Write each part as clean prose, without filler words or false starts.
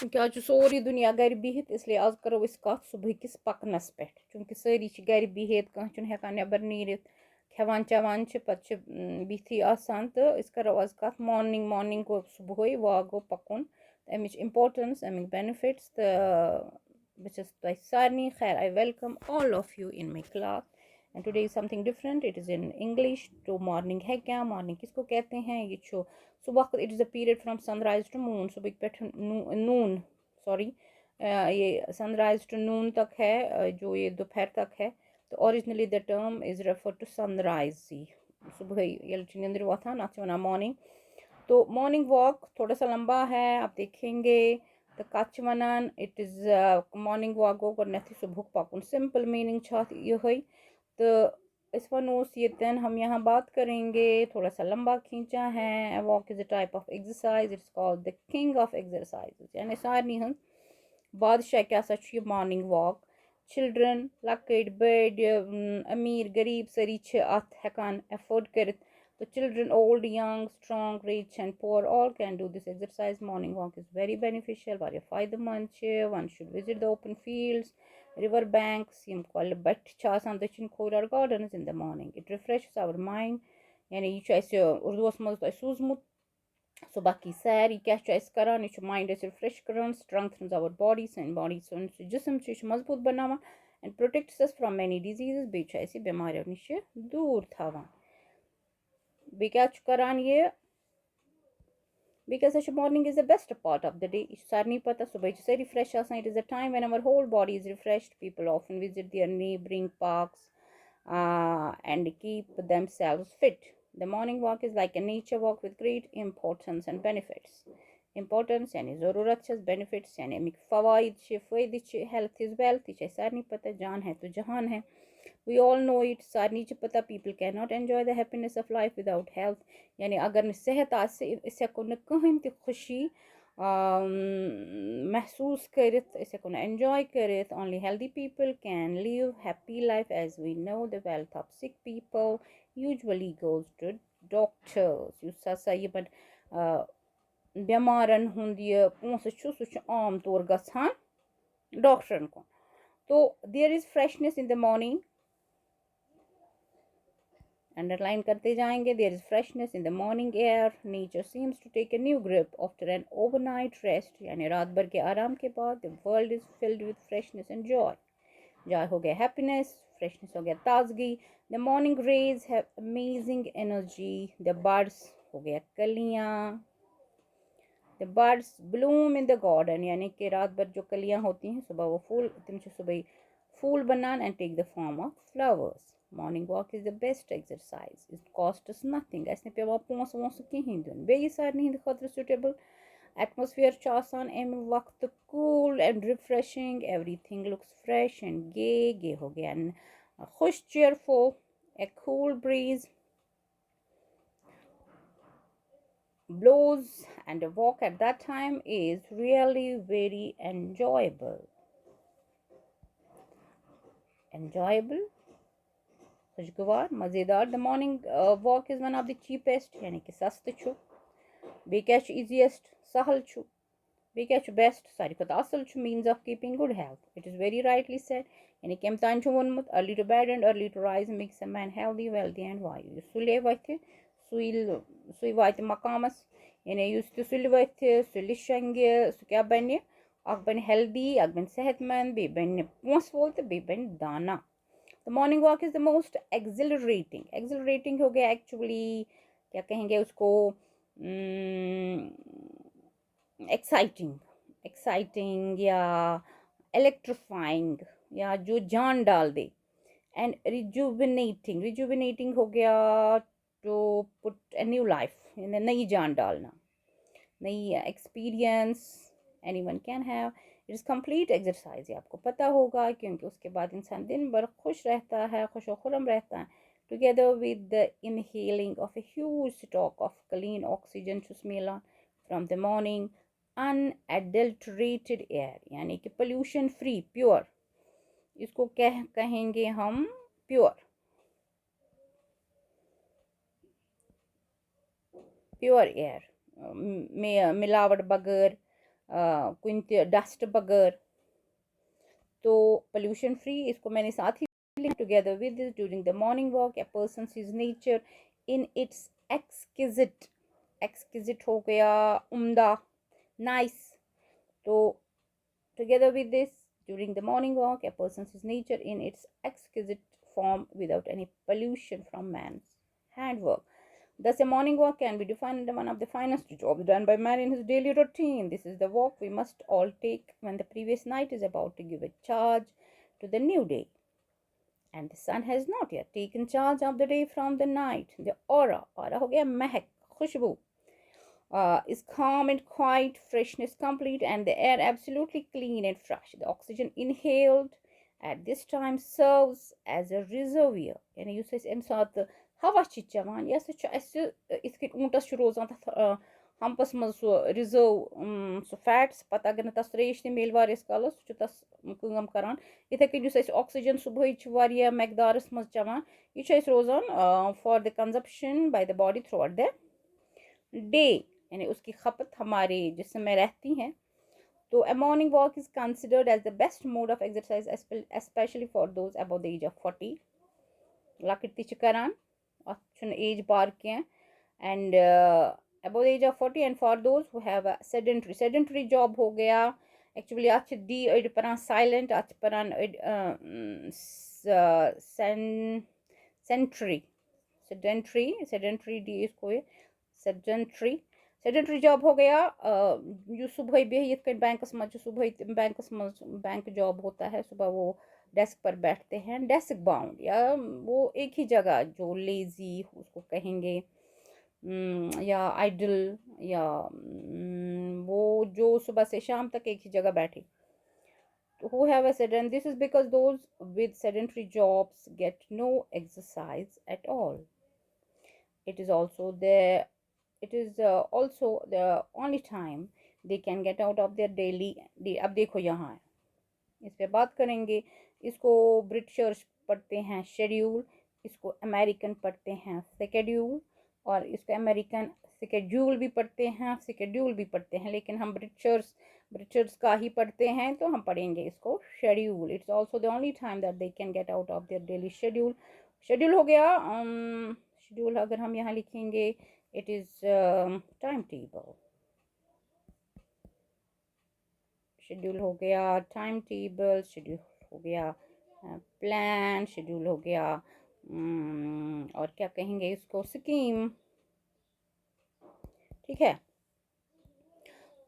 क्योंकि आज सोरी दुनिया घर बिहित, इसलिए आज करो अस कत सुबह किस पकनस पे, चूंकि सारी घर बिहित, कह हेकान नबर नीरित, खेवान चवान पत बिथी आसान, तो अस करो आज कत मॉर्निंग गो सुबह वॉक गो पकुन, अमिच इम्पोर्टेंस अमिक बेनिफिट्स, तो बस तुम सारे खैर I welcome all of you in my class. And today is something different, it is in English. तो मॉर्निंग है क्या, मॉर्निंग किसको कहते हैं, ये छो सुबह, it is a period from sunrise to moon, सुबह पे नून, सॉरी, ये सनराइज टू नून तक है, जो ये दोपहर तक है। तो originally the term is refer to sunrise सी, सुबह ये निंद्र वथान अत वन मॉर्निंग। तो मॉर्निंग वॉक थोड़ा सा लंबा है, आप देखेंगे। तो कच वनान इट इज़ मॉर्निंग वॉक गो गोडनेथी सुबह पकुन, सिंपल मीनिंग यही। तो इस वनोस येतन हम यहाँ बात करेंगे, थोड़ा सा लंबा खींचा है। Walk is a type of exercise, it's called the king of exercise, यानी सारनी हन बादशाह क्या सा मॉर्निंग वॉक। चिल्ड्रन लकट बड़ अमीर गरीब सारी अत हेकान एफोर्ड कर। तो children old young strong rich and poor all can do this exercise. Morning walk is very beneficial, वारिया फायदेमंद छ। one should visit the open fields, river banks, यम कल बट छ आसान दक्षिण खोर, और gardens in the morning. It refreshes our mind, यानी यह अस उर्दूस मज तह सूजमुत सुबह की सैर, यह क्या करान, यह माइंड रिफ्रेश करान, strengthens our body, सन बॉडी सन जिसम मजबूत बनावान, and protects us from many diseases, बेह बेमारियों नश दूर थावान। बेह करान ये, because morning is the best part of the day. Sarni पता सुबह सारी फ्रेश आसान, it is a time when our whole body is refreshed. People often visit their neighboring parks and keep themselves fit. The morning walk is like a nature walk with great importance and benefits. Importance यानी ज़रूरत छ, benefits यानी अमिक फ़वाइद छ, फ़ायदे छ, health is wealth, ये सारनी पता, जान है तो जहान है। We all know it, Sarni च पता, people cannot enjoy the happiness of life without health, यानी अगर न सेहत आसे इस हेको न कहीं ते खुशी महसूस करित, इस हेको न enjoy करित। Only healthy people can live happy life, as we know the wealth of sick people usually goes to doctors. Use हसा यमन बेमारन हुंद ये पोंस छु, सु छु आम तौर गछान डॉक्टरन को। तो there is freshness in the morning, underline करते जाएंगे। There is freshness in the morning air, nature seems to take a new grip after an overnight rest, यानी रात भर के आराम के बाद। The world is filled with freshness and joy, joy हो गया हैप्पीनेस, फ्रेशनेस हो गया ताजगी। The morning rays have amazing energy, the birds हो गया कलियाँ, the birds bloom in the garden, यानी कि रात भर जो कलियाँ होती हैं सुबह वो फूल, तुम सुबह फूल बनान and take the form of flowers. Morning walk is the best exercise. It costs us nothing. ऐसे पे वहाँ पोंस वोंस कहीं दिन। बेये सारनी हिंद खतर suitable. Atmosphere छ आसान एम वक्त cool and refreshing. Everything looks fresh and gay. गे हो गया खुश, cheerful. A cool breeze blows and a walk at that time is really very enjoyable, खुशगवार, मज़ेदार। The morning walk is one of the cheapest, यानी कि सस्त छु। बेह क्या ईजीएस्ट, सहल छु। बेह क्या बेस्ट, सारी खुद असल छु means of keeping good health. It is very rightly said, यानी कि तान छु वोनमुत, early to bed and early to rise makes a man healthy wealthy and wise. सुले वथ सुई वात मकामस, यानी युस ते सुल वथ सुल शंगे, सु क्या बन, अख बन हेल्दी, अख बन सेहतमंद, बेह बन पोंस वोल, तो बेह बन दाना। The morning walk is the most exhilarating. Exhilarating हो गया एक्चुअली, क्या कहेंगे उसको, एक्साइटिंग, एक्साइटिंग या इलेक्ट्रीफाइंग, या जो जान डाल दे। एंड रिजुविनेटिंग, रिजुविनेटिंग हो गया to put a new life, नई जान डालना, नई experience anyone can have. It is complete exercise, ये आपको पता होगा, क्योंकि उसके बाद इंसान दिन भर खुश रहता है, खुश व खुरम रहता है। Together with the inhaling of a huge stock of clean oxygen मिला from the morning unadulterated air, यानी कि पोल्यूशन फ्री, प्योर, इसको कहेंगे हम प्योर, प्योर एयर, मिलावट बगैर, कुछ डस्ट बगैर, तो पोल्यूशन फ्री। इसको मैंने साथ ही together with this during the morning walk a person sees nature in its exquisite हो गया उम्दा, nice। तो together with this during the morning walk a person sees nature in its exquisite form without any pollution from man's handwork. Thus, a morning walk can be defined as one of the finest jobs done by man in his daily routine. This is the walk we must all take when the previous night is about to give a charge to the new day, and the sun has not yet taken charge of the day from the night. The aura ho gaya mehak, khushbu, is calm and quiet, freshness complete, and the air absolutely clean and fresh. The oxygen inhaled at this time serves as a reservoir. Yani yus am saat hava chi chavan ya su iske untas chu rozan ta हमपस मज सो reserve so fats पत अगर न तस त्रेश ते mail warriors कालस सु तस कम करान इथे कन जुस ऑक्सीजन सुबह वारिया मकदारस मज चवान यह रोजान for the consumption by the body through out the day, यानी उसकी खपत हमारे जिस्म में रहती हैं। तो a morning walk is considered as the best mode of exercise, especially for those above the age of 40. लकट ति करान एज बार कह and above the age of 40 and for those who have a sedentary job हो गया actually आज दी अड परान silent आज परान sedentary दी इसको sedentary जॉब हो गया जो सुबह बिहित कन बैंकस मज सुबह बैंकस मज बैंक जॉब होता है, सुबह वो डेस्क पर बैठते हैं, डेस्क बाउंड या वो एक ही जगह, जो लेजी उसको कहेंगे या आइडल या वो जो सुबह से शाम तक एक ही जगह बैठे, who have a sedentary. This is because those with sedentary jobs get no exercise at all. It is also the only time they can get out of their daily day. अब देखो यहाँ इस पे बात करेंगे। इसको ब्रिटिशर्स पढ़ते हैं शेड्यूल, इसको अमेरिकन पढ़ते हैं शेड्यूल, और इसको अमेरिकन शेड्यूल भी पढ़ते हैं, शेड्यूल भी पढ़ते हैं, लेकिन हम ब्रिटिशर्स का ही पढ़ते हैं तो हम पढ़ेंगे इसको schedule. It's also the only time that they can get out of their daily schedule. Schedule हो गया, शेड्यूल अगर हम यहाँ लिखेंगे it is time table. Schedule हो गया टाइम टेबल, शेड्यूल हो गया प्लान, शेड्यूल हो गया और क्या कहेंगे इसको स्कीम, ठीक है।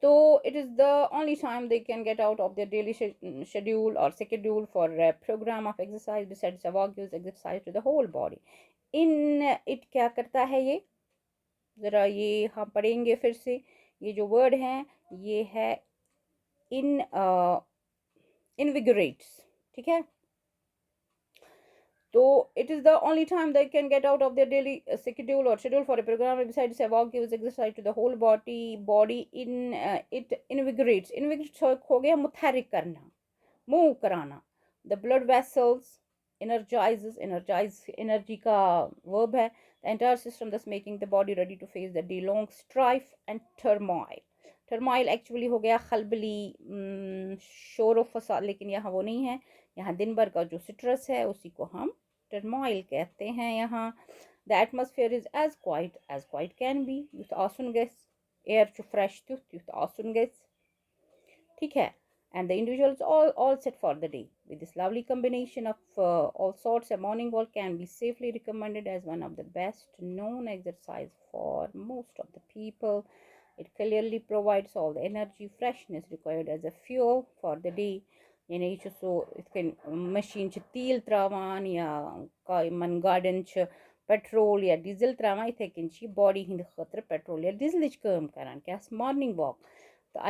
तो it is the only time they can get out of their daily schedule और schedule for programme of exercise besides a walk gives exercise to the whole body. In it क्या करता है ये, ज़रा ये हम पढ़ेंगे फिर से। ये जो वर्ड है ये है इनविगोरेट्स, ठीक है। तो it is the only time they can get out of their daily schedule or schedule for a program besides a walk gives exercise to the whole body in it invigorates हो गया मुतहरिक करना, move कराना। the blood vessels energize energy का verb है, the entire system thus making the body ready to face the day long strife and turmoil actually हो गया खलबली शोर फसाद, लेकिन यहाँ वो नहीं है, यहाँ दिन भर का जो स्ट्रेस है उसी को हम टर्मोइल कहते हैं। यहाँ the atmosphere is as quiet can be, युथ आसुन गस एयर चु फ्रेश युथ आसुन गस, ठीक है। and the individuals all set for the day. With this lovely combination of all sorts, a morning walk can be safely recommended as one of the best known exercise for most of the people. It clearly provides all the energy, freshness required as a fuel for the day. यानी यह so machine तील त्रावान या मन garden petrol या diesel त्रावान इथे कन body Hind खतर petrol या डीजल कम करान क्या मॉर्निंग वॉक। तो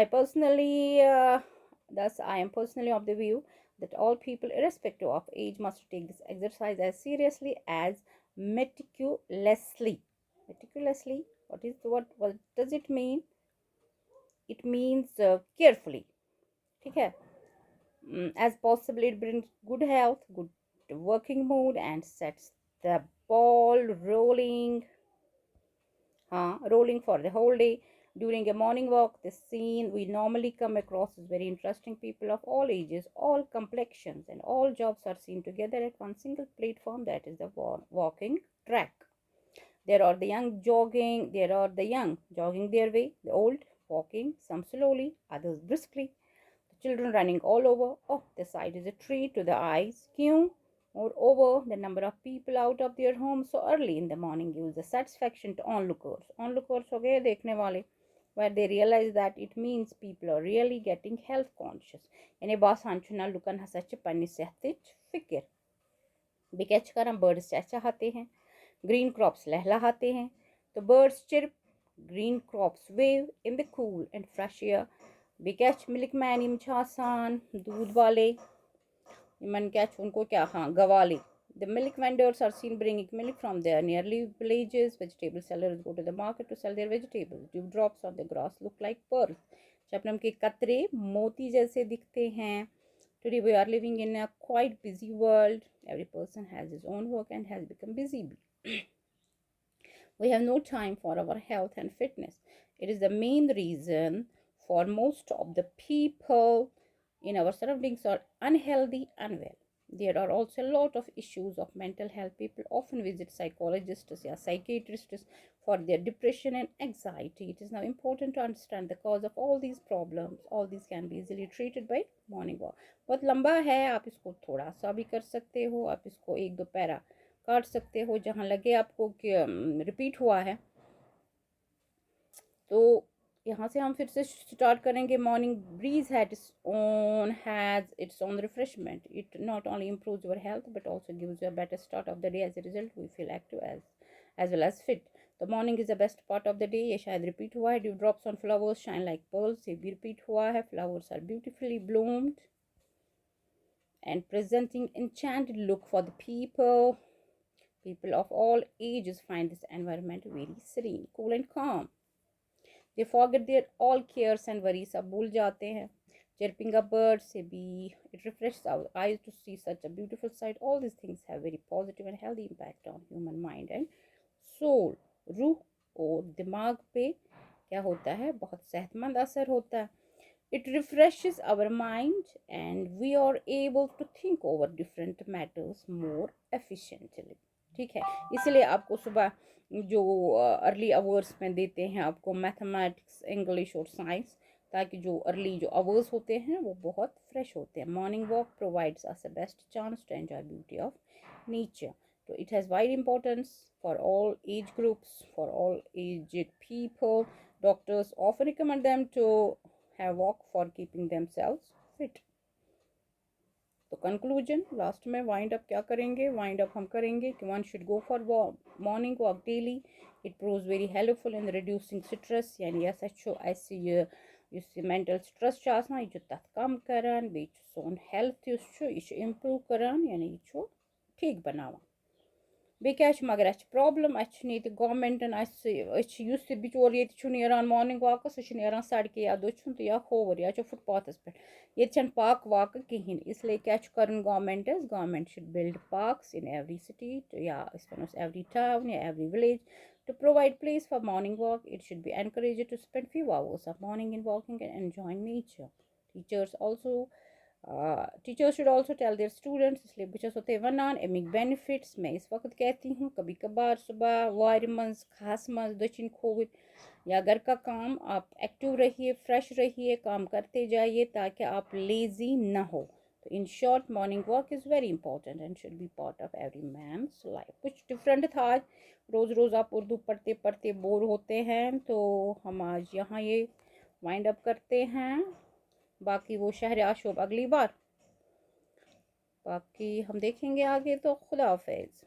I am personally of the view that all people irrespective of age must take this exercise as seriously as meticulously. What does it mean? It means carefully, ठीक है, as possible. It brings good health, good working mood and sets the ball rolling for the whole day. During a morning walk, the scene we normally come across is very interesting. People of all ages, all complexions, and all jobs are seen together at one single platform, that is the walking track. There are the young jogging, there are the young jogging their way, the old walking, some slowly, others briskly, the children running all over. Oh, the sight is a treat to the eyes. Queue. Moreover, the number of people out of their homes so early in the morning gives the satisfaction to onlookers. Onlookers हो गए देखने वाले, where they realize that it means people are really getting health conscious. यानी बासान छुना लुकन हसच पन्नी सेहतिच फिक्र बिकेच करम birds चहचहाते हैं, green crops लहलहाते हैं, the birds chirp, green crops wave in the cool and fresh air. बिकेच मिल्कमैन यम छ आसान दूध वाले यमन क्या उनको क्या हाँ गवाले. The milk vendors are seen bringing milk from their nearly villages. Vegetable sellers go to the market to sell their vegetables. Dewdrops on the grass look like pearls. Shabnam के कतरे मोती जैसे दिखते हैं. Today we are living in a quite busy world. Every person has his own work and has become busy. We have no time for our health and fitness. It is the main reason for most of the people in our surroundings are unhealthy and well. There are also a lot of issues of mental health. People often visit psychologists or psychiatrists for their depression and anxiety. It is now important to understand the cause of all these problems. All these can be easily treated by morning walk. बहुत लंबा है, आप इसको थोड़ा सा भी कर सकते हो, आप इसको एक दो पैरा काट सकते हो जहाँ लगे आपको कि रिपीट हुआ है. तो यहाँ से हम फिर से स्टार्ट करेंगे. Morning breeze has its own refreshment. It not only improves your health but also gives you a better start of the day. As a result, we feel active as well as fit. The morning is the best part of the day. ये शायद repeat हुआ है. Dew drops on flowers shine like pearls. ये भी repeat हुआ है. Flowers are beautifully bloomed and presenting enchanted look for the people. People of all ages find this environment very serene, cool and calm. They forget their all cares and worries. सब भूल जाते हैं. Chirping a bird से भी it refreshes our eyes to see such a beautiful sight. All these things have very positive and healthy impact on human mind and soul. रूह और दिमाग पे क्या होता है, बहुत सेहतमंद असर होता है. It refreshes our mind and we are able to think over different matters more efficiently. ठीक है, इसलिए आपको सुबह जो अर्ली आवर्स में देते हैं आपको मैथमेटिक्स, इंग्लिश और साइंस, ताकि जो अर्ली जो आवर्स होते हैं वो बहुत फ्रेश होते हैं. Morning walk provides us a best chance to enjoy beauty of nature. So it has wide importance for all age groups, for all aged people. Doctors often recommend them to have walk for keeping themselves fit. तो conclusion last में wind up क्या करेंगे. Wind up हम करेंगे कि one should go for morning walk daily. It proves very helpful in reducing stress. यानी ऐसे यह मेंटल स्ट्रेस यह तथ कम करान बे सोन हेल्थ यह इम्प्रूव करान यानी यह ठीक बनावान. बे क्या मगर अस प्रॉब्लम अस गवर्नमेंटन बिचोर ये नेरान मॉर्निंग वॉक सह नेरान सड़क या दछुन तो या खोवर या फुटपाथस पे ये पार्क वाक कहें. इसलिए क्या कर governments. Government should build parks in every city या एवरी टाउन या every village to provide place for morning walk. It should be encouraged to spend few hours of morning in walking and enjoying nature. Teachers should also tell their students. इसलिए बच्चों होते वनान Amik benefits मैं इस वक्त कहती हूँ. कभी कभार सुबह वार मंज खास मंज दक्षिण खोविर या घर का काम आप एक्टिव रहिए, फ्रेश रहिए, काम करते जाइए ताकि आप लेजी ना हो. तो in short morning walk is very important and should be part of every man's life. कुछ डिफरेंट था आज. रोज़ रोज़ आप उर्दू पढ़ते पढ़ते बोर होते हैं तो हम आज यहाँ ये वाइंड अप करते हैं. बाकी वो शहर आशोब अगली बार बाकी हम देखेंगे आगे. तो खुदा हाफिज़.